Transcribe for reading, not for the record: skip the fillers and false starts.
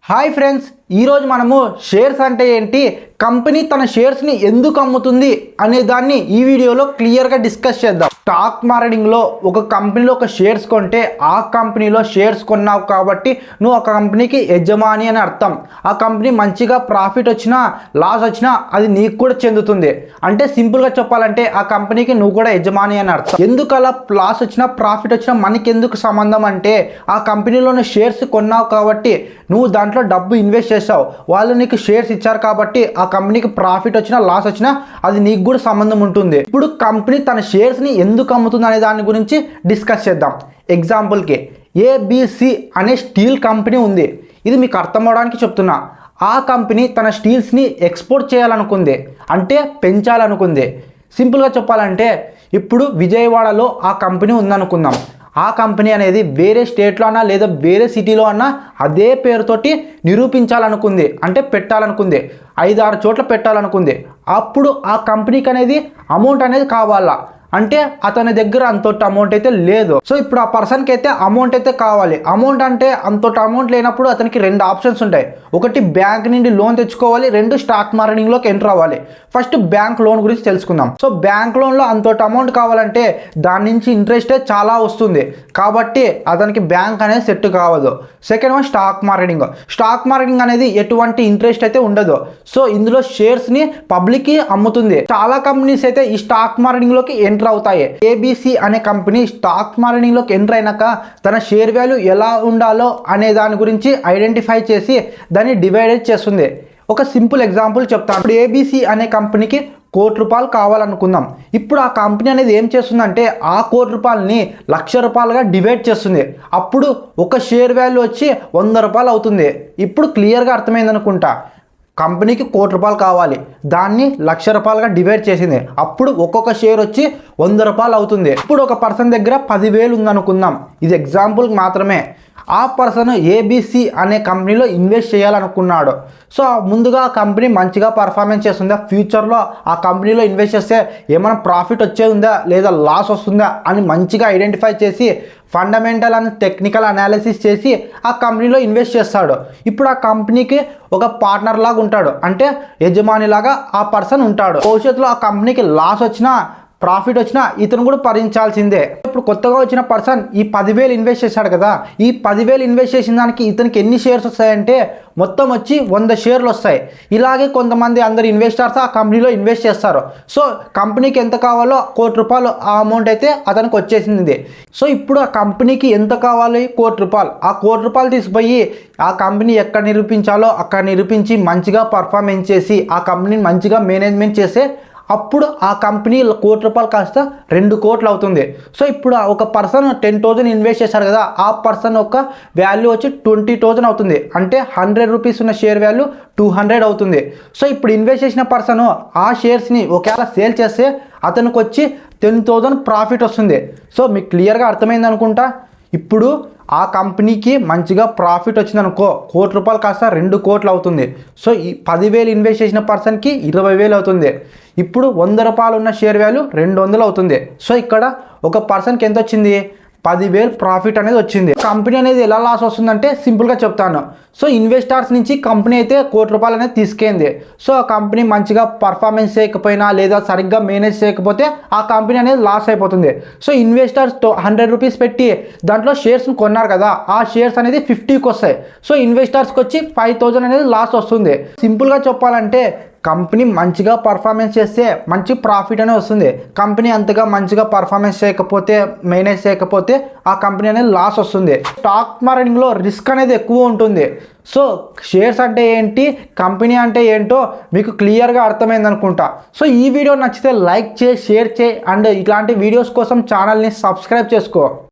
Hi friends, ఈరోజు మనము shares అంటే ఏంటి, కంపెనీ తన షేర్స్ని ఎందుకు అమ్ముతుంది అనే దాన్ని ఈ వీడియోలో క్లియర్గా డిస్కస్ చేద్దాం. స్టాక్ మార్కెటింగ్లో ఒక కంపెనీలో ఒక షేర్స్ కొంటే ఆ కంపెనీలో షేర్స్ కొన్నావు కాబట్టి నువ్వు ఒక కంపెనీకి యజమాని అని అర్థం. ఆ కంపెనీ మంచిగా ప్రాఫిట్ వచ్చినా లాస్ వచ్చినా అది నీకు కూడా చెందుతుంది. అంటే సింపుల్గా చెప్పాలంటే ఆ కంపెనీకి నువ్వు కూడా యజమాని అని అర్థం. ఎందుకు అలా లాస్ వచ్చినా ప్రాఫిట్ వచ్చినా మనకెందుకు సంబంధం అంటే ఆ కంపెనీలోని షేర్స్ కొన్నావు కాబట్టి నువ్వు దాంట్లో డబ్బు ఇన్వెస్ట్ చేసావు, వాళ్ళు నీకు షేర్స్ ఇచ్చారు కాబట్టి ఆ కంపెనీకి ప్రాఫిట్ వచ్చినా లాస్ వచ్చినా అది నీకు కూడా సంబంధం ఉంటుంది. ఇప్పుడు కంపెనీ తన షేర్స్ని ఎందుకు అమ్ముతుంది అనే దాని గురించి డిస్కస్ చేద్దాం. ఎగ్జాంపుల్కి ఏబిసి అనే స్టీల్ కంపెనీ ఉంది. ఇది మీకు అర్థం అవడానికి చెప్తున్నా. ఆ కంపెనీ తన స్టీల్స్ని ఎక్స్పోర్ట్ చేయాలనుకుంది, అంటే పెంచాలనుకుంది. సింపుల్గా చెప్పాలంటే ఇప్పుడు విజయవాడలో ఆ కంపెనీ ఉందనుకుందాం. ఆ కంపెనీ అనేది వేరే స్టేట్లో అన్నా లేదా వేరే సిటీలో అన్నా అదే పేరుతోటి నిరూపించాలనుకుంది, అంటే పెట్టాలనుకుంది, 5-6 చోట్ల పెట్టాలనుకుంది. అప్పుడు ఆ కంపెనీకి అనేది అమౌంట్ అనేది కావాలా, అంటే అతని దగ్గర అంతటి అమౌంట్ అయితే లేదు. సో ఇప్పుడు ఆ పర్సన్కి అయితే అమౌంట్ అయితే కావాలి. అమౌంట్ అంటే అంతటి అమౌంట్ లేనప్పుడు అతనికి 2 ఆప్షన్స్ ఉంటాయి. ఒకటి బ్యాంక్ నుండి లోన్ తెచ్చుకోవాలి, 2 స్టాక్ మార్కెటింగ్లోకి ఎంటర్ అవ్వాలి. ఫస్ట్ బ్యాంక్ లోన్ గురించి తెలుసుకుందాం. సో బ్యాంక్ లోన్లో అంతటి అమౌంట్ కావాలంటే దాని నుంచి ఇంట్రెస్ట్ చాలా వస్తుంది కాబట్టి అతనికి బ్యాంక్ అనేది సెట్ కావదు. Second one stock marketing. Stock marketing అనేది ఎటువంటి ఇంట్రెస్ట్ అయితే ఉండదు. సో ఇందులో షేర్స్ని పబ్లిక్కి అమ్ముతుంది. చాలా కంపెనీస్ అయితే ఈ స్టాక్ మార్కెటింగ్లోకి ఎంటర్ అవుతాయి. ఏబిసి అనే కంపెనీ స్టాక్ మార్కెటింగ్లోకి ఎంటర్ అయినాక తన షేర్ వాల్యూ ఎలా ఉండాలో అనే దాని గురించి ఐడెంటిఫై చేసి దాన్ని డివైడెడ్ చేస్తుంది. ఒక సింపుల్ ఎగ్జాంపుల్ చెప్తాను. ఇప్పుడు ఏబిసి అనే కంపెనీకి ₹1,00,00,000 కావాలనుకుందాం. ఇప్పుడు ఆ కంపెనీ అనేది ఏం చేస్తుందంటే ఆ ₹1,00,00,000ని ₹1,00,000గా డివైడ్ చేస్తుంది. అప్పుడు ఒక షేర్ వాల్యూ వచ్చి ₹100 అవుతుంది. ఇప్పుడు క్లియర్గా అర్థమైంది అనుకుంటా. కంపెనీకి ₹1,00,00,000 కావాలి, దాన్ని ₹1,00,000గా డివైడ్ చేసింది. అప్పుడు ఒక్కొక్క షేర్ వచ్చి ₹100 అవుతుంది. ఇప్పుడు ఒక పర్సన్ దగ్గర 10,000 ఉందనుకుందాం. ఇది ఎగ్జాంపుల్కి మాత్రమే. ఆ పర్సన్ ఏబిసి అనే కంపెనీలో ఇన్వెస్ట్ చేయాలనుకున్నాడు. సో ముందుగా ఆ కంపెనీ మంచిగా పర్ఫార్మెన్స్ చేస్తుందా, ఫ్యూచర్లో ఆ కంపెనీలో ఇన్వెస్ట్ చేస్తే ఏమైనా ప్రాఫిట్ వచ్చేది ఉందా లేదా లాస్ వస్తుందా అని మంచిగా ఐడెంటిఫై చేసి ఫండమెంటల్ అండ్ టెక్నికల్ అనాలిసిస్ చేసి ఆ కంపెనీలో ఇన్వెస్ట్ చేస్తాడు. ఇప్పుడు ఆ కంపెనీకి ఒక పార్ట్నర్ లాగా ఉంటాడు, అంటే యజమాని లాగా ఆ పర్సన్ ఉంటాడు. భవిష్యత్తులో ఆ కంపెనీకి లాస్ వచ్చినా ప్రాఫిట్ వచ్చినా ఇతను కూడా భరించాల్సిందే. ఇప్పుడు కొత్తగా వచ్చిన పర్సన్ ఈ 10,000 ఇన్వెస్ట్ చేశాడు కదా, ఈ 10,000 ఇన్వెస్ట్ చేసిన దానికి ఇతనికి ఎన్ని షేర్స్ వస్తాయంటే మొత్తం వచ్చి 100 షేర్లు వస్తాయి. ఇలాగే కొంతమంది అందరు ఇన్వెస్టర్స్ ఆ కంపెనీలో ఇన్వెస్ట్ చేస్తారు. సో కంపెనీకి ఎంత కావాలో ₹1,00,00,000 ఆ అమౌంట్ అయితే అతనికి వచ్చేసింది. సో ఇప్పుడు ఆ కంపెనీకి ఎంత కావాలి? ₹1,00,00,000. ఆ ₹1,00,00,000 తీసుకుపోయి ఆ కంపెనీ ఎక్కడ నిరూపించాలో అక్కడ నిరూపించి మంచిగా పర్ఫార్మెన్స్ చేసి ఆ కంపెనీని మంచిగా మేనేజ్మెంట్ చేస్తే అప్పుడు ఆ కంపెనీ ₹1,00,00,000 కాస్త ₹2,00,00,000 అవుతుంది. సో ఇప్పుడు ఒక పర్సన్ 10,000 ఇన్వెస్ట్ చేశారు కదా, ఆ పర్సన్ యొక్క వాల్యూ వచ్చి 20,000 అవుతుంది. అంటే ₹100 ఉన్న షేర్ వాల్యూ 200 అవుతుంది. సో ఇప్పుడు ఇన్వెస్ట్ చేసిన పర్సన్ ఆ షేర్స్ని ఒకవేళ సేల్ చేస్తే అతనికి వచ్చి 10,000 ప్రాఫిట్ వస్తుంది. సో మీకు క్లియర్గా అర్థమైంది అనుకుంటా. ఇప్పుడు ఆ కంపెనీకి మంచిగా ప్రాఫిట్ వచ్చిందనుకో, ₹1,00,00,000 కాస్త ₹2,00,00,000 అవుతుంది. సో ఈ 10,000 ఇన్వెస్ట్ చేసిన పర్సన్కి 20,000 అవుతుంది. ఇప్పుడు ₹100 ఉన్న షేర్ వాల్యూ 200 అవుతుంది. సో ఇక్కడ ఒక పర్సన్కి ఎంత వచ్చింది? 10,000 ప్రాఫిట్ అనేది వచ్చింది. కంపెనీ అనేది ఎలా లాస్ వస్తుందంటే సింపుల్గా చెప్తాను. సో ఇన్వెస్టర్స్ నుంచి కంపెనీ అయితే ₹1,00,00,000 అనేది తీసుకెళ్ళింది. సో ఆ కంపెనీ మంచిగా పర్ఫార్మెన్స్ చేయకపోయినా లేదా సరిగ్గా మేనేజ్ చేయకపోతే ఆ కంపెనీ అనేది లాస్ అయిపోతుంది. సో ఇన్వెస్టర్స్ ₹100 పెట్టి దాంట్లో షేర్స్ని కొన్నారు కదా, ఆ షేర్స్ అనేది 50కి వస్తాయి. సో ఇన్వెస్టర్స్కి వచ్చి 5,000 అనేది లాస్ వస్తుంది. సింపుల్గా చెప్పాలంటే కంపెనీ మంచిగా పర్ఫార్మెన్స్ చేస్తే మంచి ప్రాఫిట్ అనేది వస్తుంది. కంపెనీ అంతగా మంచిగా పర్ఫార్మెన్స్ చేయకపోతే, మేనేజ్ చేయకపోతే ఆ కంపెనీ అనేది లాస్ వస్తుంది. స్టాక్ మార్కెటింగ్లో రిస్క్ అనేది ఎక్కువ ఉంటుంది. సో షేర్స్ అంటే ఏంటి, కంపెనీ అంటే ఏంటో మీకు క్లియర్గా అర్థమైంది అనుకుంటా. సో ఈ వీడియో నచ్చితే లైక్ చేయి, షేర్ చేయి, అండ్ ఇట్లాంటి వీడియోస్ కోసం ఛానల్ని సబ్స్క్రైబ్ చేసుకో.